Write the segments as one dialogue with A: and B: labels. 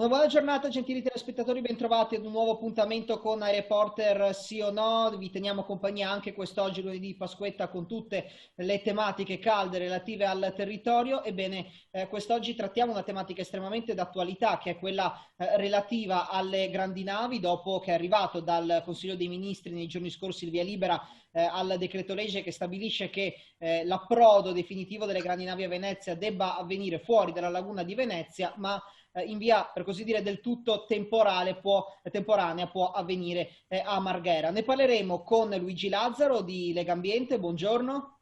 A: Una buona giornata, gentili telespettatori, bentrovati ad un nuovo appuntamento con iReporter Sì o No. Vi teniamo compagnia anche quest'oggi, lunedì di Pasquetta, con tutte le tematiche calde relative al territorio. Ebbene, quest'oggi trattiamo una tematica estremamente d'attualità, che è quella relativa alle grandi navi, dopo che è arrivato dal Consiglio dei Ministri nei giorni scorsi il via libera al decreto legge che stabilisce che l'approdo definitivo delle grandi navi a Venezia debba avvenire fuori dalla laguna di Venezia, ma in via, per così dire, del tutto temporanea può avvenire a Marghera. Ne parleremo con Luigi Lazzaro di Legambiente, buongiorno.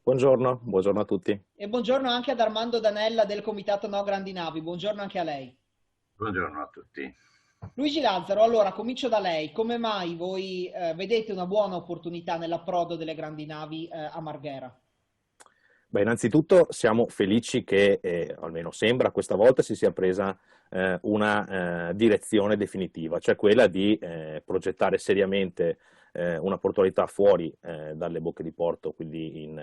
B: Buongiorno a tutti.
A: E buongiorno anche ad Armando Danella del Comitato No Grandi Navi, buongiorno anche a lei.
C: Buongiorno a tutti.
A: Luigi Lazzaro, allora comincio da lei. Come mai voi vedete una buona opportunità nell'approdo delle grandi navi a Marghera?
B: Beh, innanzitutto siamo felici che, almeno sembra, questa volta si sia presa una direzione definitiva, cioè quella di progettare seriamente una portualità fuori dalle bocche di porto, quindi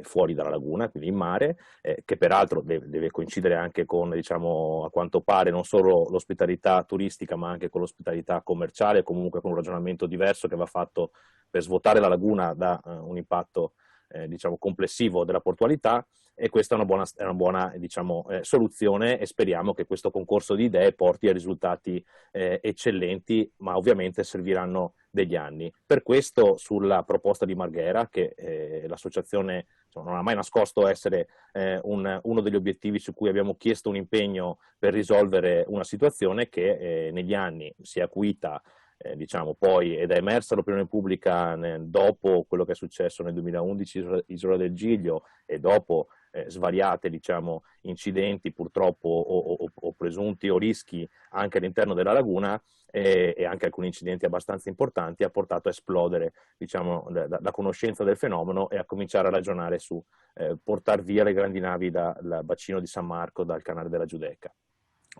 B: fuori dalla laguna, quindi in mare, che peraltro deve coincidere anche con, diciamo, a quanto pare, non solo l'ospitalità turistica, ma anche con l'ospitalità commerciale, comunque con un ragionamento diverso che va fatto per svuotare la laguna da un impatto diciamo, complessivo della portualità, e questa è una buona diciamo, soluzione, e speriamo che questo concorso di idee porti a risultati eccellenti, ma ovviamente serviranno degli anni. Per questo, sulla proposta di Marghera, che l'associazione non ha mai nascosto essere uno degli obiettivi su cui abbiamo chiesto un impegno per risolvere una situazione che negli anni si è acuita, diciamo, poi, ed è emersa l'opinione pubblica dopo quello che è successo nel 2011 Isola del Giglio, e dopo svariate, diciamo, incidenti purtroppo o presunti o rischi anche all'interno della laguna, e anche alcuni incidenti abbastanza importanti, ha portato a esplodere, diciamo, la conoscenza del fenomeno, e a cominciare a ragionare su portare via le grandi navi dal bacino di San Marco, dal canale della Giudecca.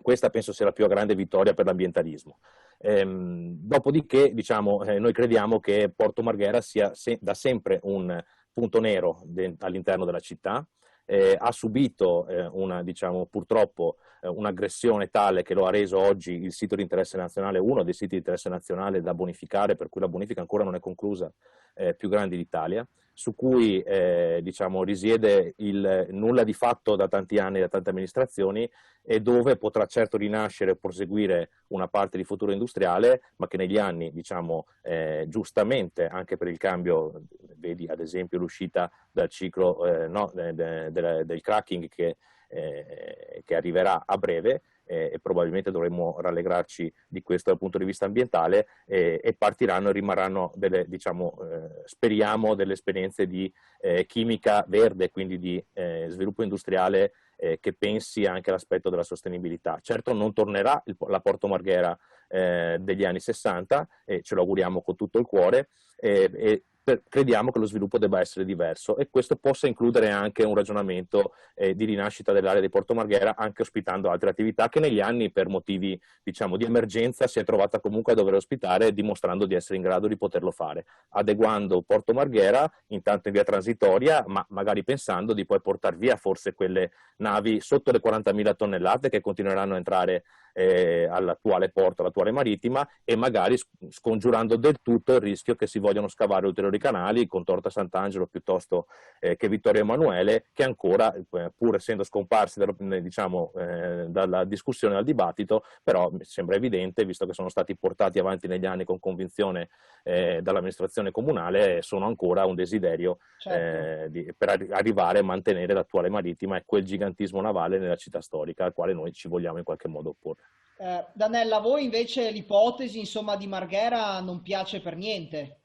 B: Questa penso sia la più grande vittoria per l'ambientalismo. Dopodiché, diciamo, noi crediamo che Porto Marghera sia da sempre un punto nero all'interno della città. Ha subito diciamo, purtroppo un'aggressione tale che lo ha reso oggi il sito di interesse nazionale, uno dei siti di interesse nazionale da bonificare, per cui la bonifica ancora non è conclusa, più grandi d'Italia, su cui diciamo, risiede il nulla di fatto da tanti anni, da tante amministrazioni, e dove potrà certo rinascere e proseguire una parte di futuro industriale, ma che negli anni, diciamo, giustamente, anche per il cambio, vedi ad esempio l'uscita dal ciclo del cracking che arriverà a breve, e probabilmente dovremmo rallegrarci di questo dal punto di vista ambientale, e partiranno e rimarranno delle, diciamo, speriamo, delle esperienze di chimica verde, quindi di sviluppo industriale che pensi anche all'aspetto della sostenibilità. Certo non tornerà la Porto Marghera degli anni 60, e ce lo auguriamo con tutto il cuore, crediamo che lo sviluppo debba essere diverso, e questo possa includere anche un ragionamento di rinascita dell'area di Porto Marghera, anche ospitando altre attività che negli anni, per motivi, diciamo, di emergenza, si è trovata comunque a dover ospitare, dimostrando di essere in grado di poterlo fare, adeguando Porto Marghera intanto in via transitoria, ma magari pensando di poi portare via forse quelle navi sotto le 40.000 tonnellate che continueranno a entrare all'attuale porto, all'attuale marittima, e magari scongiurando del tutto il rischio che si vogliano scavare ulteriori canali, con Torta Sant'Angelo piuttosto che Vittorio Emanuele, che ancora, pur essendo scomparsi diciamo, dalla discussione, dal dibattito, però mi sembra evidente, visto che sono stati portati avanti negli anni con convinzione dall'amministrazione comunale, sono ancora un desiderio
A: Certo.
B: per arrivare a mantenere l'attuale marittima e quel gigantismo navale nella città storica al quale noi ci vogliamo in qualche modo opporre.
A: Danella, a voi invece l'ipotesi, insomma, di Marghera non piace per niente.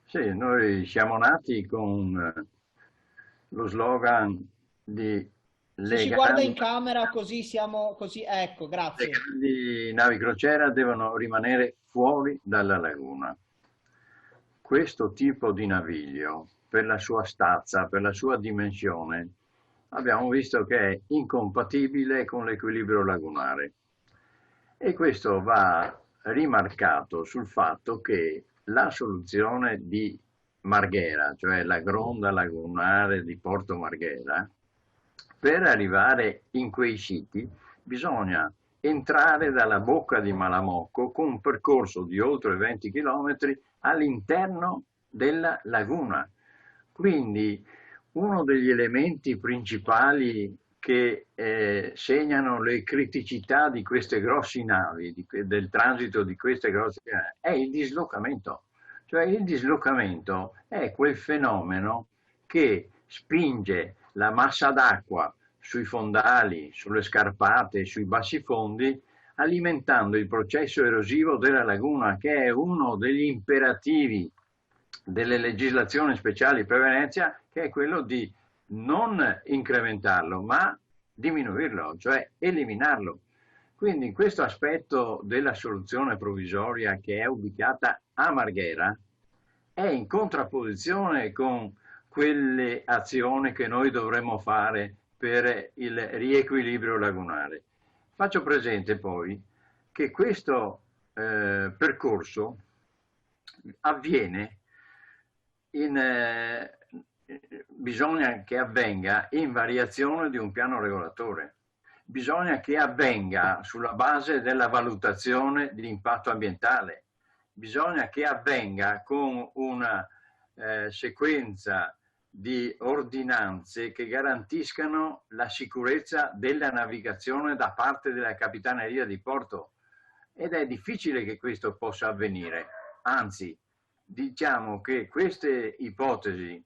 C: Sì, noi siamo nati con lo slogan di
A: Se ci guarda in camera così siamo così, ecco,
C: le
A: grazie.
C: grandi navi crociera devono rimanere fuori dalla laguna. Questo tipo di naviglio, per la sua stazza, per la sua dimensione, abbiamo visto che è incompatibile con l'equilibrio lagunare. E questo va rimarcato sul fatto che la soluzione di Marghera, cioè la gronda lagunare di Porto Marghera, per arrivare in quei siti bisogna entrare dalla bocca di Malamocco con un percorso di oltre 20 km all'interno della laguna. Quindi uno degli elementi principali che segnano le criticità di queste grosse navi, del transito di queste grosse navi, è il dislocamento. Cioè il dislocamento è quel fenomeno che spinge la massa d'acqua sui fondali, sulle scarpate, sui bassifondi, alimentando il processo erosivo della laguna, che è uno degli imperativi delle legislazioni speciali per Venezia, che è quello di non incrementarlo, ma diminuirlo, cioè eliminarlo. Quindi questo aspetto della soluzione provvisoria che è ubicata a Marghera è in contrapposizione con quelle azioni che noi dovremmo fare per il riequilibrio lagunare. Faccio presente poi che questo percorso avviene bisogna che avvenga in variazione di un piano regolatore. Bisogna che avvenga sulla base della valutazione di impatto ambientale. Bisogna che avvenga con una sequenza di ordinanze che garantiscano la sicurezza della navigazione da parte della Capitaneria di Porto. Ed è difficile che questo possa avvenire. Anzi, diciamo che queste ipotesi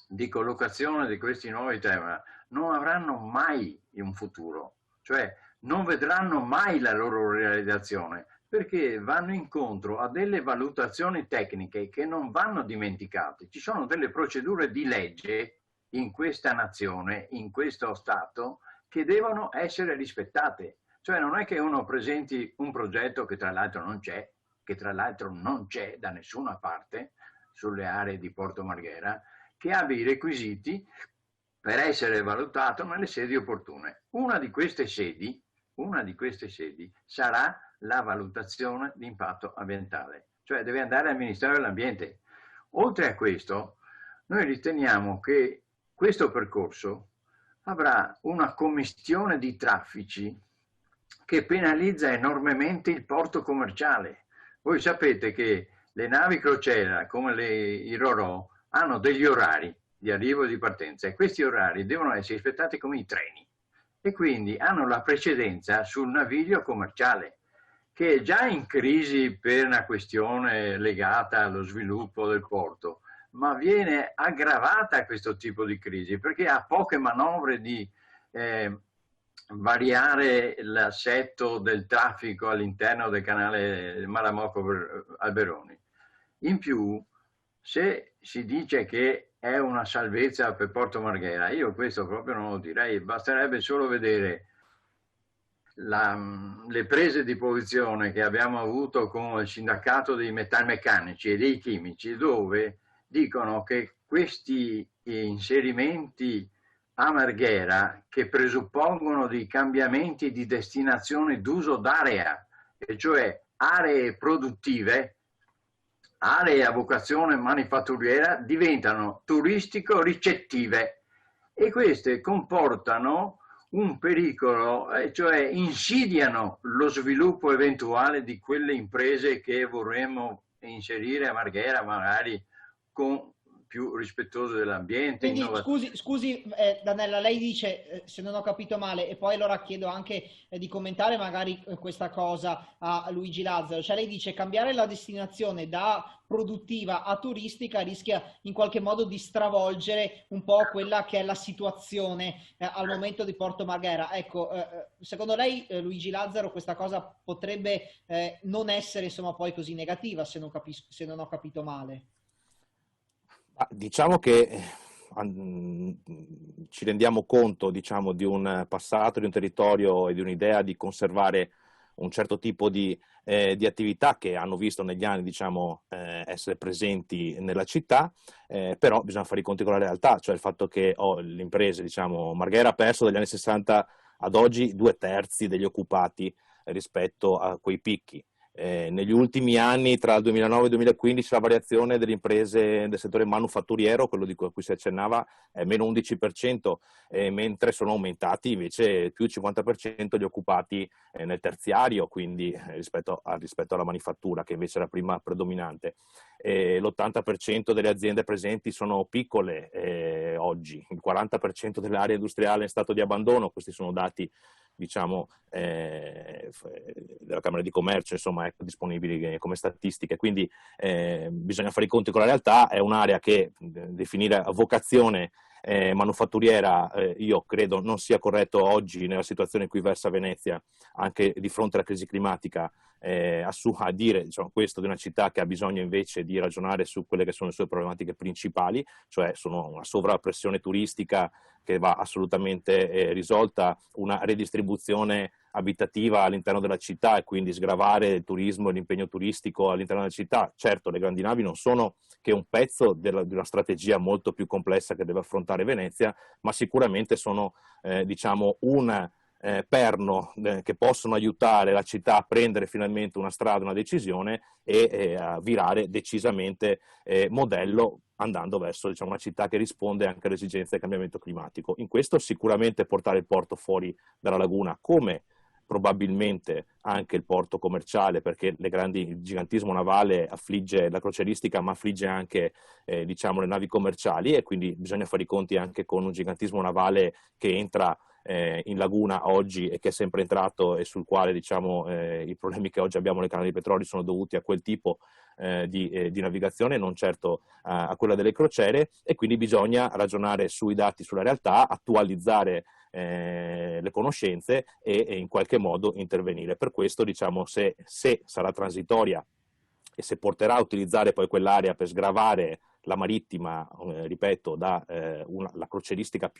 C: di collocazione di questi nuovi temi non avranno mai un futuro, cioè non vedranno mai la loro realizzazione, perché vanno incontro a delle valutazioni tecniche che non vanno dimenticate. Ci sono delle procedure di legge in questa nazione, in questo Stato, che devono essere rispettate. Cioè non è che uno presenti un progetto che tra l'altro non c'è da nessuna parte sulle aree di Porto Marghera, che abbia i requisiti per essere valutato nelle sedi opportune. Una di queste sedi sarà la valutazione di impatto ambientale, cioè deve andare al Ministero dell'Ambiente. Oltre a questo, noi riteniamo che questo percorso avrà una commistione di traffici che penalizza enormemente il porto commerciale. Voi sapete che le navi crociera, come i Ro-Ro, hanno degli orari di arrivo e di partenza e questi orari devono essere rispettati come i treni e quindi hanno la precedenza sul naviglio commerciale, che è già in crisi per una questione legata allo sviluppo del porto, ma viene aggravata questo tipo di crisi perché ha poche manovre di variare l'assetto del traffico all'interno del canale Malamocco-Alberoni. In più, se si dice che è una salvezza per Porto Marghera, io questo proprio non lo direi, basterebbe solo vedere le prese di posizione che abbiamo avuto con il sindacato dei metalmeccanici e dei chimici, dove dicono che questi inserimenti a Marghera, che presuppongono dei cambiamenti di destinazione d'uso d'area, e cioè aree produttive, aree a vocazione manifatturiera, diventano turistico-ricettive e queste comportano un pericolo, cioè insidiano lo sviluppo eventuale di quelle imprese che vorremmo inserire a Marghera, magari con più rispettoso dell'ambiente.
A: Quindi scusi Danella, lei dice, se non ho capito male, e poi allora chiedo anche di commentare magari questa cosa a Luigi Lazzaro, cioè lei dice cambiare la destinazione da produttiva a turistica rischia in qualche modo di stravolgere un po' quella che è la situazione al momento di Porto Marghera. Ecco, secondo lei Luigi Lazzaro questa cosa potrebbe non essere insomma poi così negativa, se non ho capito male?
B: Diciamo che ci rendiamo conto, diciamo, di un passato, di un territorio e di un'idea di conservare un certo tipo di attività che hanno visto negli anni, diciamo, essere presenti nella città, però bisogna fare i conti con la realtà, cioè il fatto che le imprese, diciamo, Marghera ha perso dagli anni 60 ad oggi 2/3 degli occupati rispetto a quei picchi. Negli ultimi anni, tra il 2009 e il 2015, la variazione delle imprese del settore manufatturiero, quello di cui si accennava, è meno 11%, mentre sono aumentati invece più il 50% gli occupati nel terziario, quindi rispetto alla manifattura, che invece era prima predominante. L'80% delle aziende presenti sono piccole oggi, il 40% dell'area industriale è in stato di abbandono. Questi sono dati, diciamo, della Camera di Commercio, insomma, disponibili come statistiche, quindi bisogna fare i conti con la realtà. È un'area che definire a vocazione manufatturiera io credo non sia corretto oggi, nella situazione in cui versa Venezia, anche di fronte alla crisi climatica, a dire, diciamo, questo di una città che ha bisogno invece di ragionare su quelle che sono le sue problematiche principali, cioè sono una sovrappressione turistica che va assolutamente risolta, una redistribuzione abitativa all'interno della città e quindi sgravare il turismo e l'impegno turistico all'interno della città. Certo, le grandi navi non sono che un pezzo di una strategia molto più complessa che deve affrontare Venezia, ma sicuramente sono diciamo un perno che possono aiutare la città a prendere finalmente una strada, una decisione e a virare decisamente modello, andando verso, diciamo, una città che risponde anche alle esigenze del cambiamento climatico. In questo sicuramente portare il porto fuori dalla laguna, come probabilmente anche il porto commerciale, perché il gigantismo navale affligge la crocieristica, ma affligge anche diciamo, le navi commerciali, e quindi bisogna fare i conti anche con un gigantismo navale che entra in laguna oggi e che è sempre entrato, e sul quale, diciamo, i problemi che oggi abbiamo nei canali di petrolio sono dovuti a quel tipo di navigazione, non certo a quella delle crociere, e quindi bisogna ragionare sui dati, sulla realtà, attualizzare le conoscenze e in qualche modo intervenire. Per questo, diciamo, se sarà transitoria e se porterà a utilizzare poi quell'area per sgravare la marittima, ripeto, la crocieristica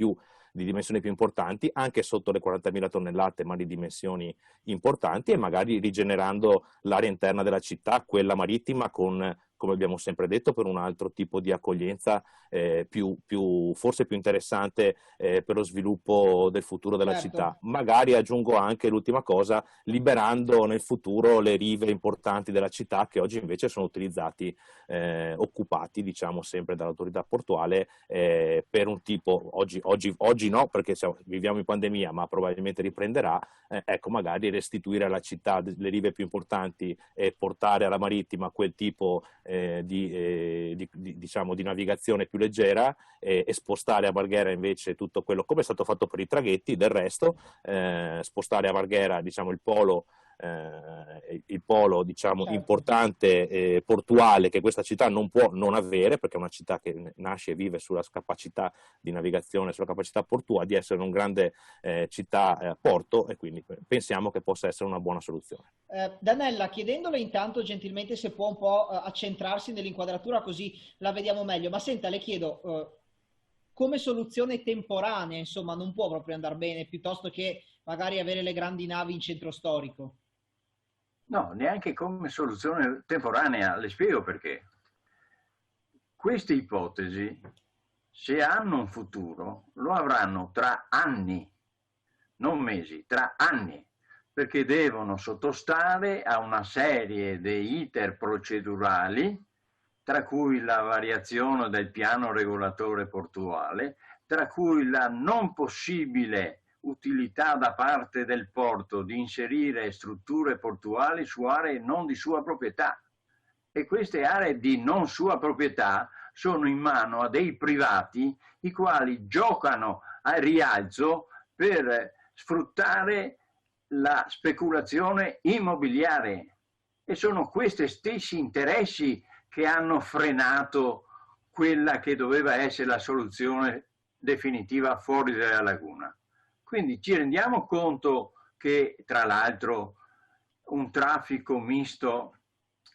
B: di dimensioni più importanti, anche sotto le 40.000 tonnellate, ma di dimensioni importanti, e magari rigenerando l'area interna della città, quella marittima, con, come abbiamo sempre detto, per un altro tipo di accoglienza forse più interessante per lo sviluppo del futuro della città. Magari, aggiungo anche l'ultima cosa, liberando nel futuro le rive importanti della città, che oggi invece sono occupati, diciamo, sempre dall'autorità portuale per un tipo, oggi no, perché viviamo in pandemia, ma probabilmente riprenderà, ecco, magari restituire alla città le rive più importanti e portare alla marittima quel tipo diciamo, di navigazione più leggera, e spostare a Marghera invece tutto quello, come è stato fatto per i traghetti, del resto, spostare a Marghera, diciamo, il polo diciamo, certo, importante portuale, che questa città non può non avere, perché è una città che nasce e vive sulla capacità di navigazione, sulla capacità portuale di essere un grande città porto, e quindi pensiamo che possa essere una buona soluzione.
A: Danella, chiedendole intanto gentilmente se può un po' accentrarsi nell'inquadratura, così la vediamo meglio, ma senta, le chiedo, come soluzione temporanea, insomma, non può proprio andare bene, piuttosto che magari avere le grandi navi in centro storico?
C: No, neanche come soluzione temporanea. Le spiego perché. Queste ipotesi, se hanno un futuro, lo avranno tra anni, non mesi, tra anni, perché devono sottostare a una serie di iter procedurali, tra cui la variazione del piano regolatore portuale, tra cui la non possibile utilità da parte del porto di inserire strutture portuali su aree non di sua proprietà, e queste aree di non sua proprietà sono in mano a dei privati, i quali giocano al rialzo per sfruttare la speculazione immobiliare, e sono questi stessi interessi che hanno frenato quella che doveva essere la soluzione definitiva fuori dalla laguna. Quindi ci rendiamo conto che, tra l'altro, un traffico misto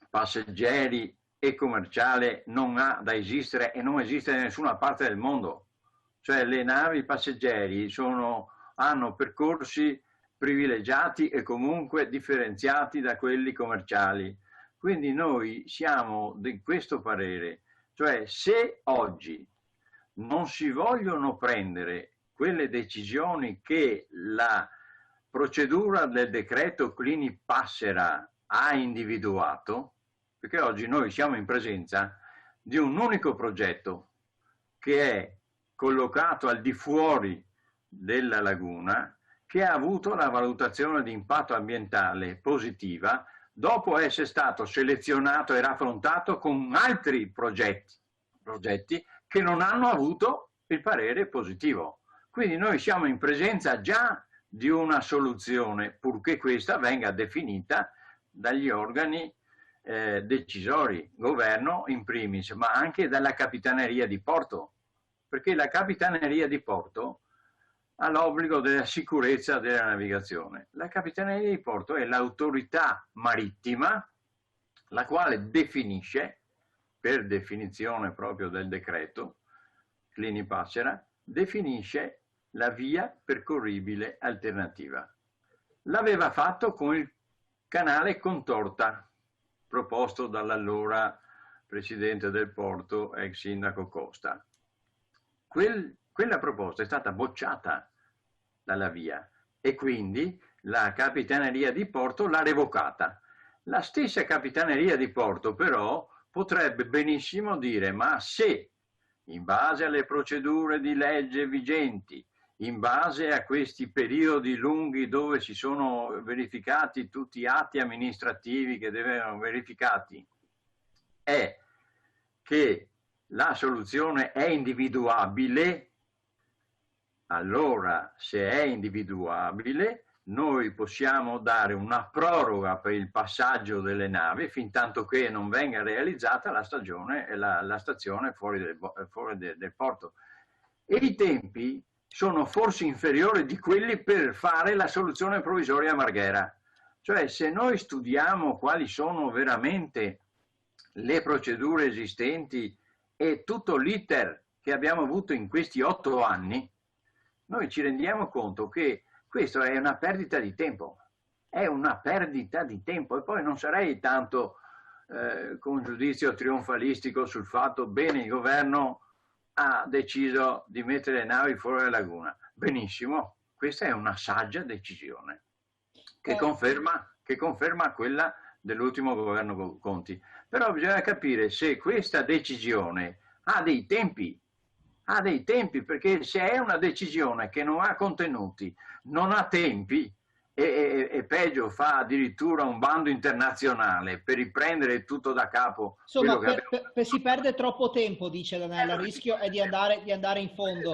C: passeggeri e commerciale non ha da esistere, e non esiste da nessuna parte del mondo. Cioè, le navi passeggeri hanno percorsi privilegiati e comunque differenziati da quelli commerciali. Quindi noi siamo di questo parere, cioè se oggi non si vogliono prendere quelle decisioni che la procedura del decreto Clini-Passera ha individuato, perché oggi noi siamo in presenza di un unico progetto che è collocato al di fuori della laguna, che ha avuto la valutazione di impatto ambientale positiva dopo essere stato selezionato e raffrontato con altri progetti che non hanno avuto il parere positivo. Quindi noi siamo in presenza già di una soluzione, purché questa venga definita dagli organi decisori, governo in primis, ma anche dalla Capitaneria di Porto, perché la Capitaneria di Porto ha l'obbligo della sicurezza della navigazione. La Capitaneria di Porto è l'autorità marittima la quale definisce, per definizione proprio del decreto Clini-Passera, definisce la via percorribile alternativa. L'aveva fatto con il canale Contorta, proposto dall'allora presidente del porto, ex sindaco Costa. Quella proposta è stata bocciata dalla VIA e quindi la Capitaneria di Porto l'ha revocata. La stessa Capitaneria di Porto però potrebbe benissimo dire: ma se in base alle procedure di legge vigenti, in base a questi periodi lunghi dove si sono verificati tutti gli atti amministrativi che devono verificati, è che la soluzione è individuabile, allora se è individuabile noi possiamo dare una proroga per il passaggio delle navi fin tanto che non venga realizzata la stazione fuori del porto. E i tempi sono forse inferiori di quelli per fare la soluzione provvisoria a Marghera. Cioè, se noi studiamo quali sono veramente le procedure esistenti e tutto l'iter che abbiamo avuto in questi 8 anni, noi ci rendiamo conto che questo è una perdita di tempo. È una perdita di tempo. E poi non sarei tanto con giudizio trionfalistico sul fatto: bene, il governo ha deciso di mettere le navi fuori dalla laguna. Benissimo, questa è una saggia decisione che conferma quella dell'ultimo governo Conti. Però bisogna capire se questa decisione ha dei tempi, perché se è una decisione che non ha contenuti, non ha tempi, e peggio, fa addirittura un bando internazionale per riprendere tutto da capo.
A: Insomma, si perde troppo tempo, dice Danella, il rischio è di andare in fondo.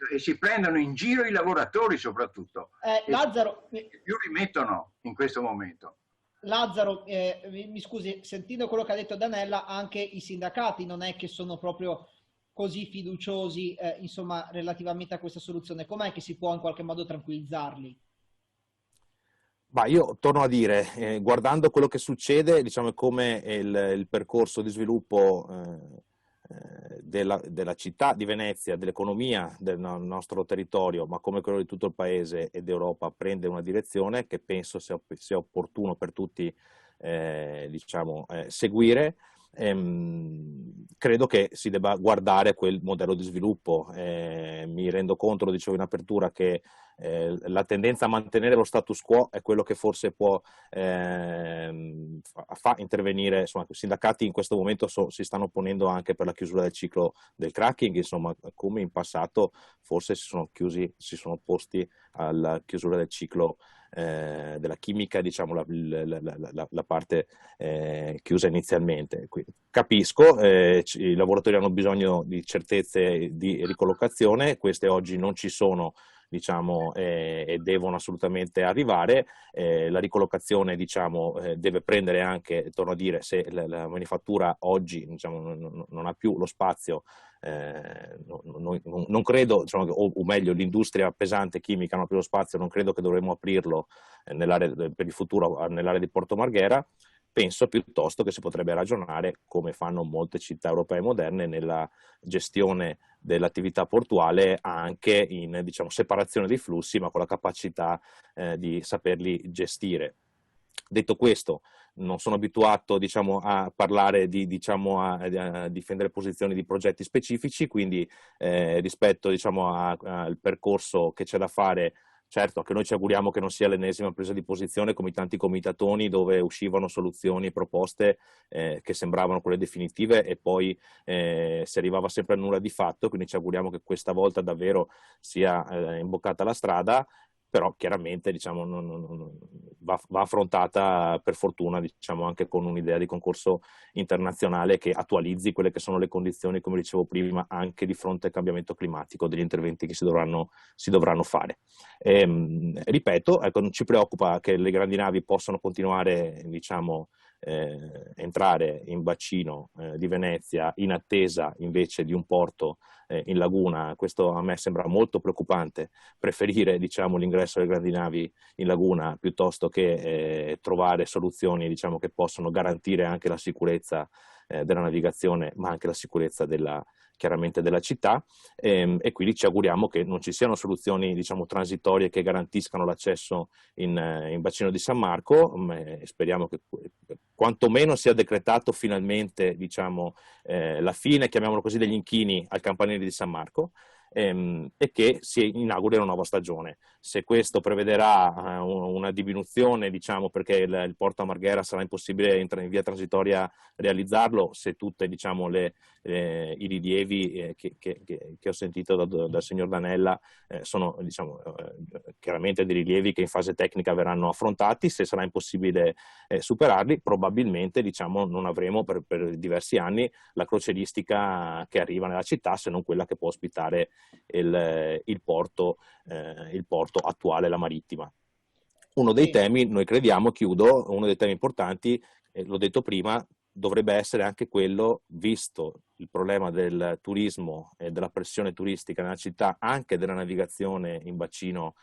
C: E si prendono in giro i lavoratori soprattutto.
A: Lazzaro,
C: più rimettono in questo momento.
A: Lazzaro, mi scusi, sentendo quello che ha detto Danella, anche i sindacati non è che sono proprio così fiduciosi, insomma, relativamente a questa soluzione. Com'è che si può in qualche modo tranquillizzarli?
B: Ma io torno a dire, guardando quello che succede, diciamo, come il percorso di sviluppo della città di Venezia, dell'economia del nostro territorio, ma come quello di tutto il paese e d'Europa, prende una direzione che penso sia opportuno per tutti diciamo, seguire. Credo che si debba guardare quel modello di sviluppo. Mi rendo conto, lo dicevo in apertura, che la tendenza a mantenere lo status quo è quello che forse può fa intervenire. Insomma, i sindacati in questo momento si stanno ponendo anche per la chiusura del ciclo del cracking, insomma, come in passato forse si sono opposti alla chiusura del ciclo della chimica, diciamo la parte chiusa inizialmente. Quindi, capisco, i lavoratori hanno bisogno di certezze di ricollocazione, queste oggi non ci sono, diciamo, e devono assolutamente arrivare. La ricollocazione, diciamo, deve prendere anche, torno a dire, se la manifattura oggi, diciamo, non ha più lo spazio, non credo, diciamo, o meglio, l'industria pesante chimica non ha più lo spazio, non credo che dovremmo aprirlo per il futuro nell'area di Porto Marghera. Penso piuttosto che si potrebbe ragionare, come fanno molte città europee moderne, nella gestione dell'attività portuale anche in, diciamo, separazione dei flussi, ma con la capacità di saperli gestire. Detto questo, non sono abituato, diciamo, a parlare diciamo, a difendere posizioni di progetti specifici, quindi rispetto, diciamo, al percorso che c'è da fare, Certo, che noi ci auguriamo che non sia l'ennesima presa di posizione come i tanti comitatoni dove uscivano soluzioni e proposte che sembravano quelle definitive e poi si arrivava sempre a nulla di fatto, quindi ci auguriamo che questa volta davvero sia imboccata la strada, però chiaramente diciamo, va affrontata per fortuna diciamo, anche con un'idea di concorso internazionale che attualizzi quelle che sono le condizioni, come dicevo prima, anche di fronte al cambiamento climatico, degli interventi che si dovranno fare. Ripeto, ecco, non ci preoccupa che le grandi navi possano continuare, diciamo, entrare in bacino di Venezia in attesa invece di un porto in laguna. Questo a me sembra molto preoccupante, preferire diciamo, l'ingresso delle grandi navi in laguna piuttosto che trovare soluzioni diciamo, che possono garantire anche la sicurezza della navigazione ma anche la sicurezza chiaramente della città e quindi ci auguriamo che non ci siano soluzioni diciamo, transitorie che garantiscano l'accesso in bacino di San Marco, speriamo che quantomeno sia decretato finalmente diciamo, la fine, chiamiamolo così, degli inchini al campanile di San Marco e che si inauguri una nuova stagione. Se questo prevederà una diminuzione, diciamo, perché il porto a Marghera sarà impossibile in via transitoria realizzarlo, se tutte diciamo, i rilievi che ho sentito dal signor Danella sono diciamo, chiaramente dei rilievi che in fase tecnica verranno affrontati, se sarà impossibile superarli, probabilmente diciamo, non avremo per diversi anni la crocieristica che arriva nella città, se non quella che può ospitare il porto attuale, la marittima. Uno dei temi, noi crediamo, chiudo, uno dei temi importanti, l'ho detto prima, dovrebbe essere anche quello, visto il problema del turismo e della pressione turistica nella città, anche della navigazione in bacino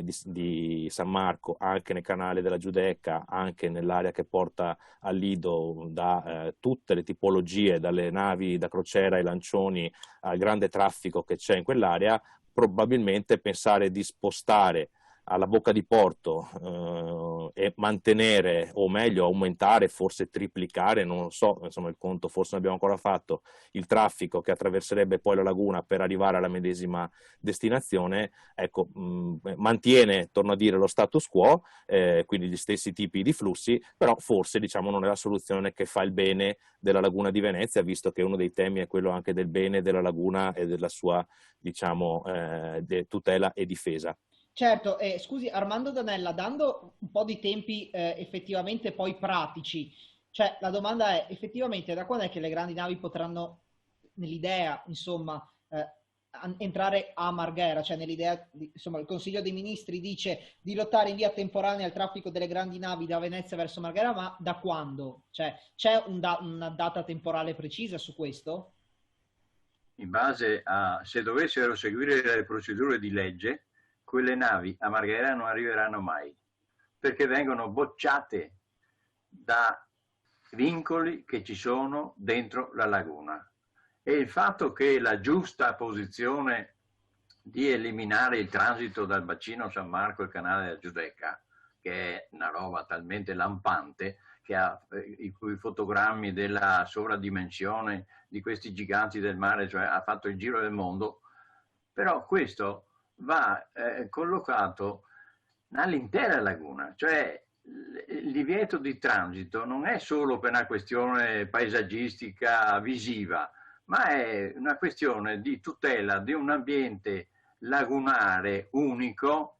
B: di San Marco, anche nel canale della Giudecca, anche nell'area che porta al Lido, da tutte le tipologie, dalle navi da crociera ai lancioni al grande traffico che c'è in quell'area, probabilmente pensare di spostare alla bocca di porto e mantenere, o meglio aumentare, forse triplicare, non lo so, insomma il conto forse non abbiamo ancora fatto, il traffico che attraverserebbe poi la laguna per arrivare alla medesima destinazione, ecco, mantiene, torno a dire, lo status quo, quindi gli stessi tipi di flussi, però forse diciamo non è la soluzione che fa il bene della laguna di Venezia, visto che uno dei temi è quello anche del bene della laguna e della sua, diciamo, tutela e difesa.
A: Certo, scusi Armando Danella, dando un po' di tempi effettivamente poi pratici, cioè la domanda è effettivamente da quando è che le grandi navi potranno, nell'idea, insomma, entrare a Marghera, cioè nell'idea, insomma, il Consiglio dei Ministri dice di lottare in via temporanea al traffico delle grandi navi da Venezia verso Marghera, ma da quando? Cioè c'è una data temporale precisa su questo?
C: In base a, se dovessero seguire le procedure di legge, quelle navi a Marghera non arriveranno mai, perché vengono bocciate da vincoli che ci sono dentro la laguna. E il fatto che la giusta posizione di eliminare il transito dal bacino San Marco e il canale della Giudecca, che è una roba talmente lampante, che ha i cui fotogrammi della sovradimensione di questi giganti del mare, cioè ha fatto il giro del mondo, però questo va collocato all'intera laguna, cioè il divieto di transito non è solo per una questione paesaggistica visiva, ma è una questione di tutela di un ambiente lagunare unico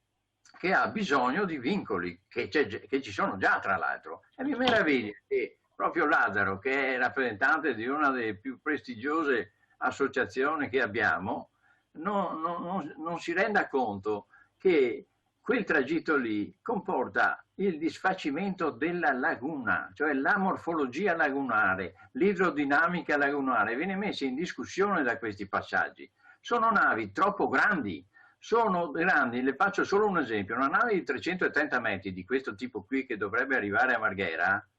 C: che ha bisogno di vincoli, che ci sono già tra l'altro. E mi meraviglia che proprio Lazzaro, che è rappresentante di una delle più prestigiose associazioni che abbiamo, non si renda conto che quel tragitto lì comporta il disfacimento della laguna, cioè la morfologia lagunare, l'idrodinamica lagunare viene messa in discussione da questi passaggi. Sono navi troppo grandi, le faccio solo un esempio, una nave di 330 metri di questo tipo qui che dovrebbe arrivare a Marghera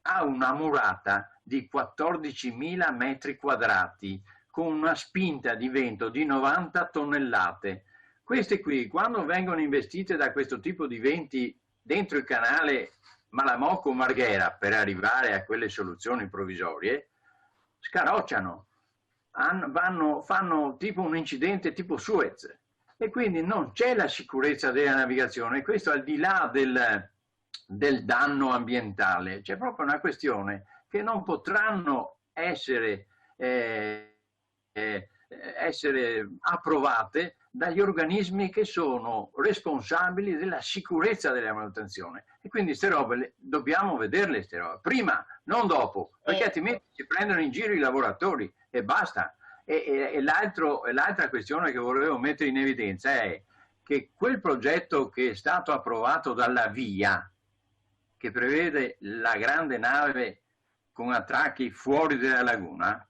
C: ha una murata di 14.000 metri quadrati con una spinta di vento di 90 tonnellate. Queste qui, quando vengono investite da questo tipo di venti dentro il canale Malamocco-Marghera per arrivare a quelle soluzioni provvisorie, scarocciano, fanno tipo un incidente tipo Suez. e quindi non c'è la sicurezza della navigazione. Questo al di là del danno ambientale, c'è proprio una questione che non potranno essere approvate dagli organismi che sono responsabili della sicurezza della manutenzione. E quindi queste robe dobbiamo vederle, queste robe, prima, non dopo, perché altrimenti si prendono in giro i lavoratori e basta. E l'altra questione che volevo mettere in evidenza è che quel progetto che è stato approvato dalla VIA, che prevede la grande nave con attracchi fuori dalla laguna,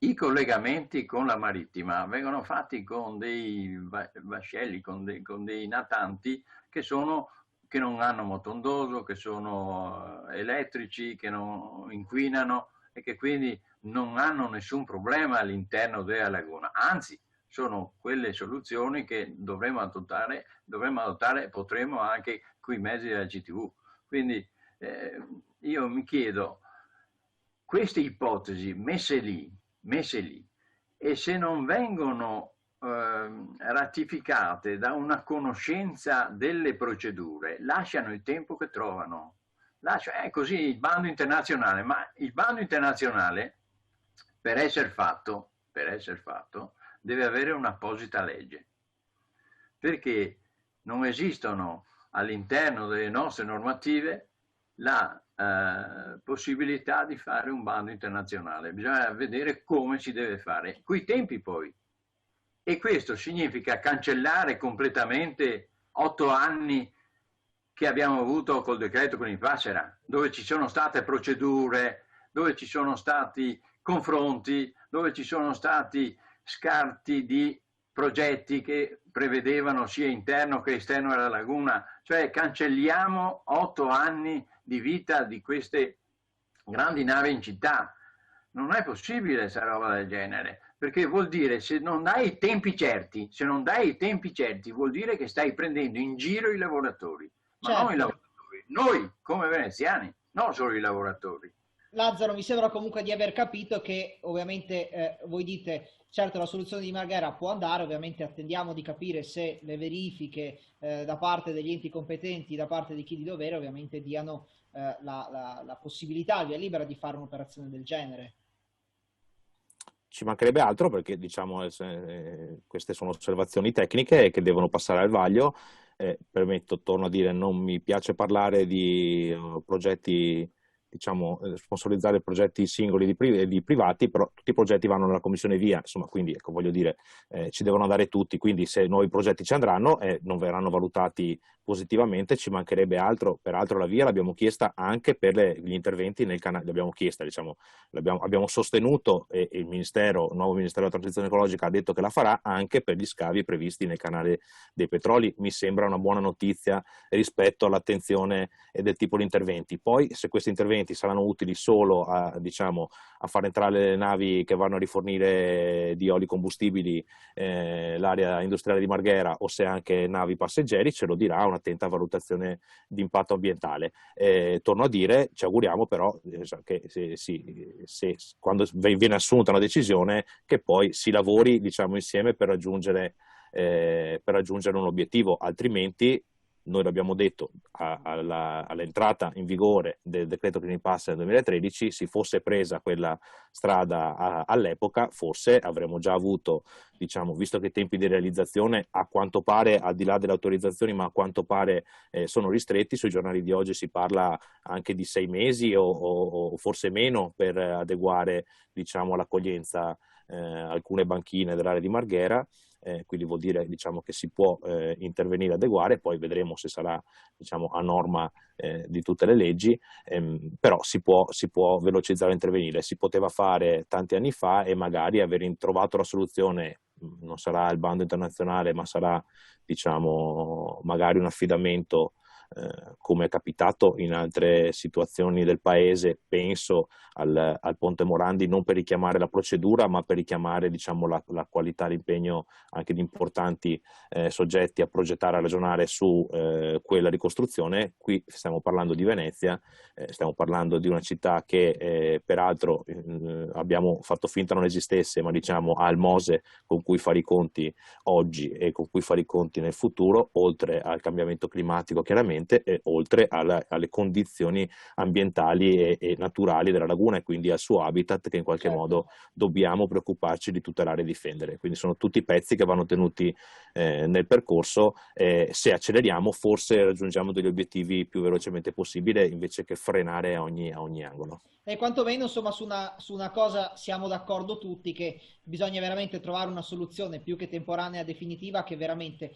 C: i collegamenti con la marittima vengono fatti con dei vascelli, con dei natanti che non hanno motondoso, che sono elettrici, che non inquinano e che quindi non hanno nessun problema all'interno della laguna. Anzi, sono quelle soluzioni che dovremo adottare e potremo anche con i mezzi della GTV. Quindi io mi chiedo, queste ipotesi messe lì, e se non vengono ratificate da una conoscenza delle procedure, lasciano il tempo che trovano. È così il bando internazionale, ma il bando internazionale per essere fatto deve avere un'apposita legge, perché non esistono all'interno delle nostre normative la possibilità di fare un bando internazionale. Bisogna vedere come si deve fare, coi tempi poi. E questo significa cancellare completamente 8 anni che abbiamo avuto col decreto Clini-Passera, dove ci sono state procedure, dove ci sono stati confronti, dove ci sono stati scarti di progetti che prevedevano sia interno che esterno alla laguna. Cioè cancelliamo 8 anni di vita di queste grandi navi in città. Non è possibile questa roba del genere, perché vuol dire, se non dai i tempi certi, vuol dire che stai prendendo in giro i lavoratori, ma
A: certo.
C: non i lavoratori, noi come veneziani, non solo i lavoratori.
A: Lazzaro, mi sembra comunque di aver capito che ovviamente voi dite, certo la soluzione di Marghera può andare, ovviamente attendiamo di capire se le verifiche da parte degli enti competenti, da parte di chi di dovere, ovviamente diano la possibilità, il via libera di fare un'operazione del genere.
B: Ci mancherebbe altro, perché diciamo queste sono osservazioni tecniche che devono passare al vaglio. Permetto, torno a dire, non mi piace parlare di progetti, diciamo, sponsorizzare progetti singoli di privati, però tutti i progetti vanno nella commissione VIA, insomma, quindi ecco, voglio dire, ci devono andare tutti, quindi se nuovi progetti ci andranno non verranno valutati positivamente, ci mancherebbe altro. Peraltro la VIA l'abbiamo chiesta anche per gli interventi nel canale, abbiamo sostenuto, e il nuovo Ministero della Transizione Ecologica ha detto che la farà anche per gli scavi previsti nel canale dei Petroli. Mi sembra una buona notizia rispetto all'attenzione e del tipo di interventi. Poi, se questi interventi saranno utili solo a far entrare le navi che vanno a rifornire di oli combustibili l'area industriale di Marghera, o se anche navi passeggeri, ce lo dirà un'attenta valutazione di impatto ambientale. Torno a dire, ci auguriamo però che quando viene assunta una decisione, che poi si lavori, diciamo, insieme per raggiungere un obiettivo, altrimenti, noi l'abbiamo detto, all'entrata in vigore del decreto Clini-Passera del 2013, si fosse presa quella strada all'epoca, forse avremmo già avuto, diciamo, visto che i tempi di realizzazione a quanto pare, al di là delle autorizzazioni, ma a quanto pare sono ristretti, sui giornali di oggi si parla anche di 6 mesi o forse meno per adeguare, diciamo, l'accoglienza alcune banchine dell'area di Marghera. Quindi vuol dire, diciamo, che si può intervenire, adeguare, poi vedremo se sarà, diciamo, a norma di tutte le leggi, però si può velocizzare e intervenire. Si poteva fare tanti anni fa e magari aver trovato la soluzione, non sarà il bando internazionale, ma sarà, diciamo, magari un affidamento come è capitato in altre situazioni del paese, penso al Ponte Morandi, non per richiamare la procedura, ma per richiamare, diciamo, la qualità, l'impegno anche di importanti soggetti a progettare, a ragionare su quella ricostruzione. Qui stiamo parlando di Venezia, stiamo parlando di una città che peraltro abbiamo fatto finta non esistesse, ma diciamo ha il Mose con cui fare i conti oggi e con cui fare i conti nel futuro, oltre al cambiamento climatico chiaramente, e oltre alle condizioni ambientali e naturali della laguna, e quindi al suo habitat, che in qualche modo dobbiamo preoccuparci di tutelare e difendere. Quindi sono tutti pezzi che vanno tenuti nel percorso. Se acceleriamo forse raggiungiamo degli obiettivi più velocemente possibile, invece che frenare a ogni angolo.
A: E quantomeno, insomma, su una cosa siamo d'accordo tutti, che bisogna veramente trovare una soluzione più che temporanea, definitiva, che veramente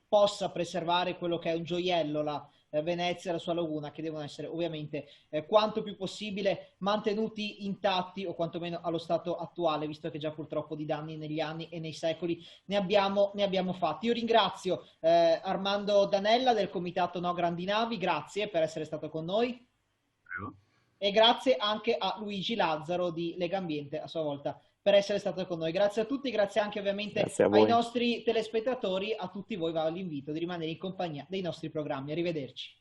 A: possa preservare quello che è un gioiello, la Venezia e la sua laguna, che devono essere ovviamente quanto più possibile mantenuti intatti, o quantomeno allo stato attuale, visto che già purtroppo di danni negli anni e nei secoli ne abbiamo fatti. Io ringrazio Armando Danella del Comitato No Grandi Navi, grazie per essere stato con noi. E grazie anche a Luigi Lazzaro di Legambiente, a sua volta, per essere stato con noi. Grazie a tutti, grazie anche ovviamente ai nostri telespettatori, a tutti voi va l'invito di rimanere in compagnia dei nostri programmi. Arrivederci.